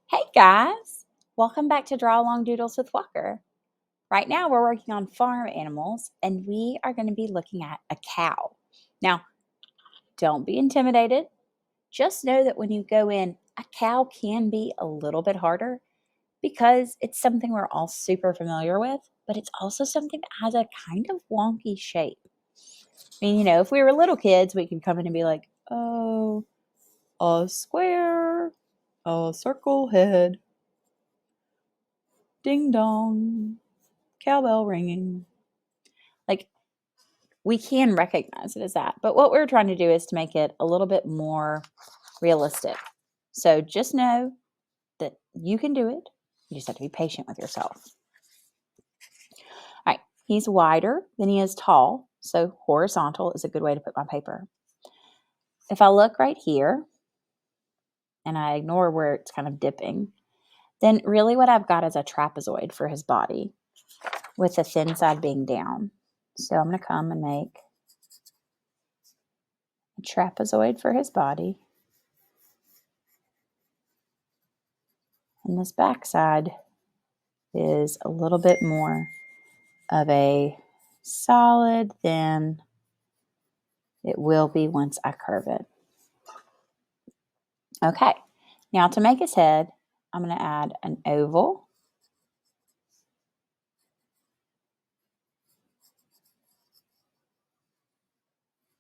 Hey guys, welcome back to Draw Along Doodles with Walker. Right now we're working on farm animals and we are going to be looking at a cow. Now, don't be intimidated. Just know that when you go in, a cow can be a little bit harder because it's something we're all super familiar with, but it's also something that has a kind of wonky shape. I mean, if we were little kids, we could come in and be like, oh, a square, a circle head. Ding dong, cowbell ringing. Like, we can recognize it as that. But what we're trying to do is to make it a little bit more realistic. So just know that you can do it. You just have to be patient with yourself. All right, he's wider than he is tall. So horizontal is a good way to put my paper. If I look right here and I ignore where it's kind of dipping, then really what I've got is a trapezoid for his body with the thin side being down. So I'm going to come and make a trapezoid for his body. And this back side is a little bit more of a solid than it will be once I curve it. Okay, now to make his head, I'm going to add an oval.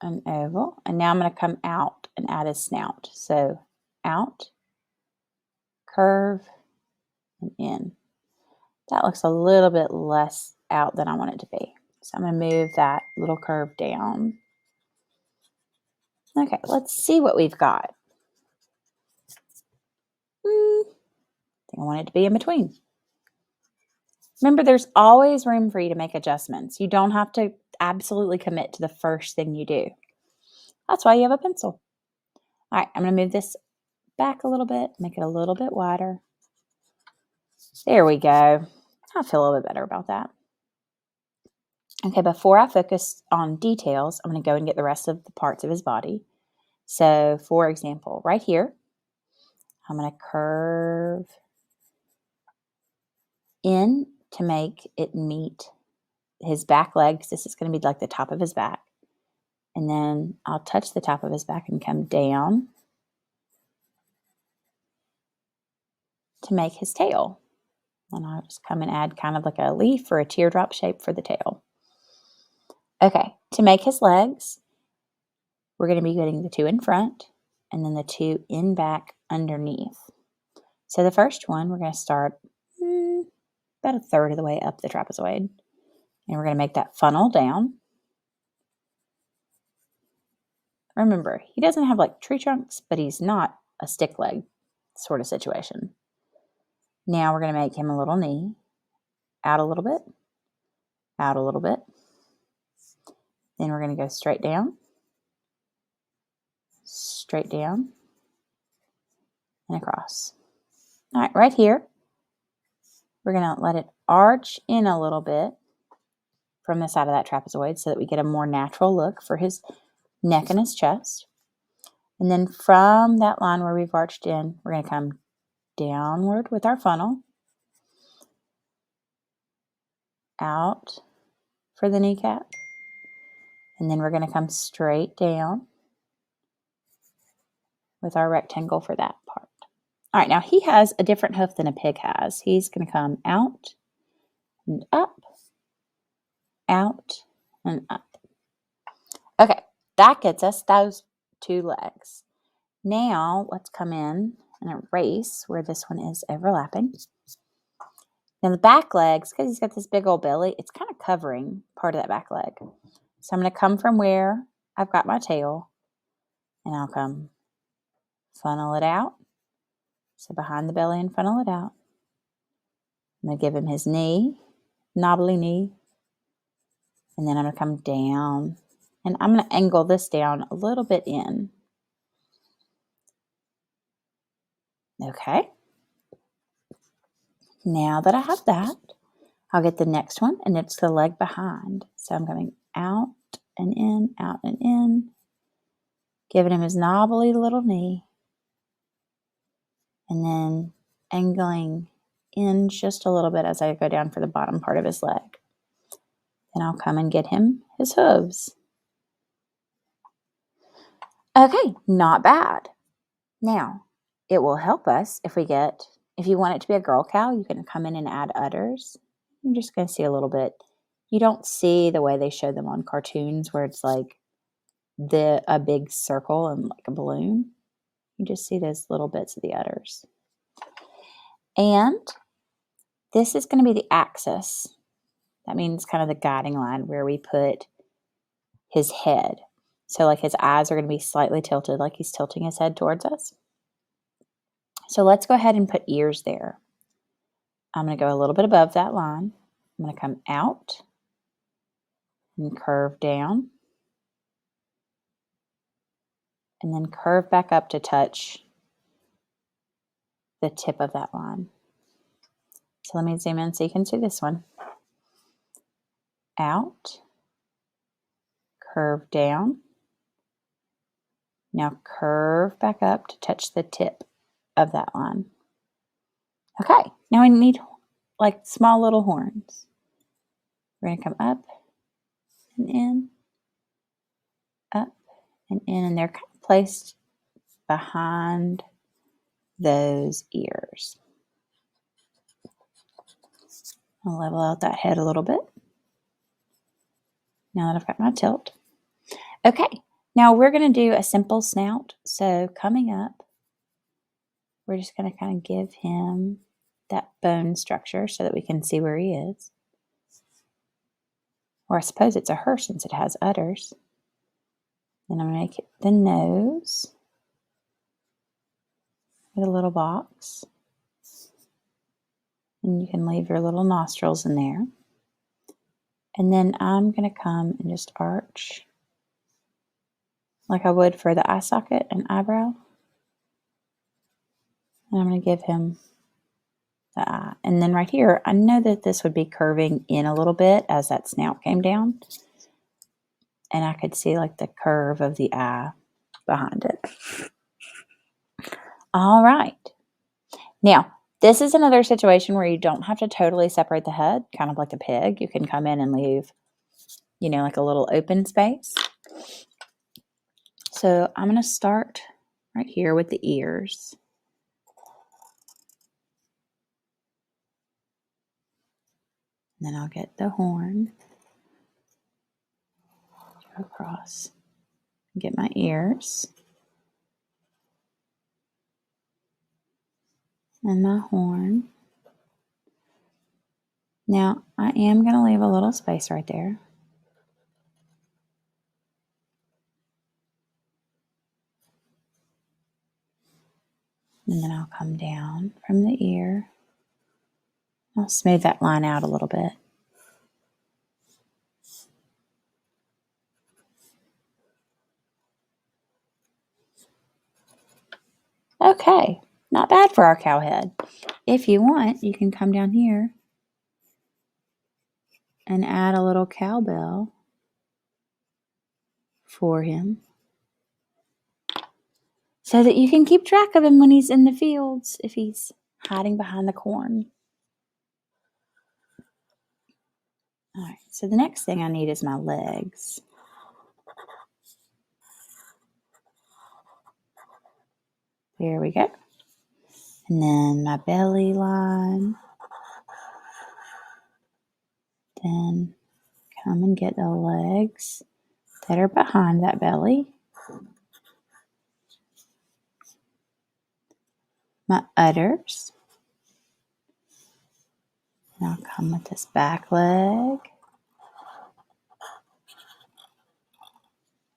An oval. And now I'm going to come out and add his snout. So out, curve, and in. That looks a little bit less out than I want it to be. So I'm going to move that little curve down. Okay, let's see what we've got. I think I want it to be in between. Remember, there's always room for you to make adjustments. You don't have to absolutely commit to the first thing you do. That's why you have a pencil. All right, I'm going to move this back a little bit, make it a little bit wider. There we go. I feel a little bit better about that. Okay, before I focus on details, I'm going to go and get the rest of the parts of his body. So, for example, right here, I'm going to curve in to make it meet his back legs. This is going to be like the top of his back. And then I'll touch the top of his back and come down to make his tail. And I'll just come and add kind of like a leaf or a teardrop shape for the tail. Okay, to make his legs, we're going to be getting the two in front and then the two in back underneath. So the first one, we're going to start about a third of the way up the trapezoid. And we're going to make that funnel down. Remember, he doesn't have like tree trunks, but he's not a stick leg sort of situation. Now we're going to make him a little knee. Out a little bit. Out a little bit. Then we're going to go straight down. Straight down. And across. All right, right here, we're going to let it arch in a little bit from the side of that trapezoid so that we get a more natural look for his neck and his chest. And then from that line where we've arched in, we're going to come downward with our funnel. Out for the kneecap. And then we're going to come straight down with our rectangle for that part. All right, now he has a different hoof than a pig has. He's going to come out and up, out and up. Okay, that gets us those two legs. Now let's come in and erase where this one is overlapping. Now the back legs, because he's got this big old belly, it's kind of covering part of that back leg. So I'm going to come from where I've got my tail and I'll come funnel it out. So behind the belly and funnel it out. I'm going to give him his knee, knobbly knee. And then I'm going to come down. And I'm going to angle this down a little bit in. Okay. Now that I have that, I'll get the next one, and it's the leg behind. So I'm going out and in, giving him his knobbly little knee. And then angling in just a little bit as I go down for the bottom part of his leg. Then I'll come and get him his hooves. Okay, not bad. Now, it will help us if you want it to be a girl cow, you can come in and add udders. You're just going to see a little bit. You don't see the way they show them on cartoons where it's like a big circle and like a balloon. You just see those little bits of the udders. And this is going to be the axis. That means kind of the guiding line where we put his head. So like his eyes are going to be slightly tilted, like he's tilting his head towards us. So let's go ahead and put ears there. I'm going to go a little bit above that line. I'm going to come out and curve down. And then curve back up to touch the tip of that line. So let me zoom in so you can see this one. Out, curve down. Now curve back up to touch the tip of that line. Okay, now we need like small little horns. We're going to come up and in, up and in, and they're kind of placed behind those ears. I'll level out that head a little bit. Now that I've got my tilt. Okay, now we're going to do a simple snout. So coming up, we're just going to kind of give him that bone structure so that we can see where he is. Or I suppose it's a her since it has udders. Then I'm going to make it the nose with a little box. And you can leave your little nostrils in there. And then I'm going to come and just arch like I would for the eye socket and eyebrow. And I'm going to give him the eye. And then right here, I know that this would be curving in a little bit as that snout came down. And I could see like the curve of the eye behind it. All right. Now, this is another situation where you don't have to totally separate the head, kind of like a pig. You can come in and leave, like a little open space. So I'm going to start right here with the ears. And then I'll get the horn, go across, get my ears, and my horn. Now, I am going to leave a little space right there. And then I'll come down from the ear. I'll smooth that line out a little bit. Okay, not bad for our cow head. If you want, you can come down here and add a little cowbell for him so that you can keep track of him when he's in the fields, if he's hiding behind the corn. All right, so the next thing I need is my legs. There we go. And then my belly line. Then come and get the legs that are behind that belly. My udders. And I'll come with this back leg.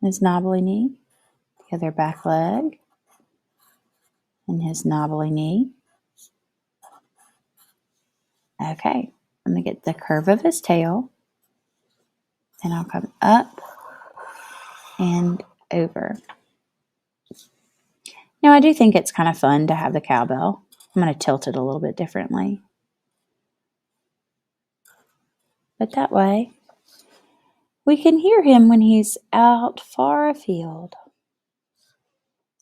His knobbly knee. The other back leg. And his knobbly knee. Okay, I'm going to get the curve of his tail. Then I'll come up and over. Now, I do think it's kind of fun to have the cowbell. I'm going to tilt it a little bit differently. But that way, we can hear him when he's out far afield.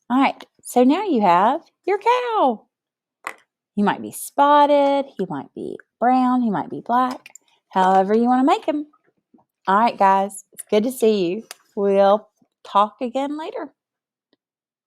All right, so now you have your cow. He might be spotted. He might be brown. He might be black. However you want to make him. All right, guys. It's good to see you. We'll talk again later.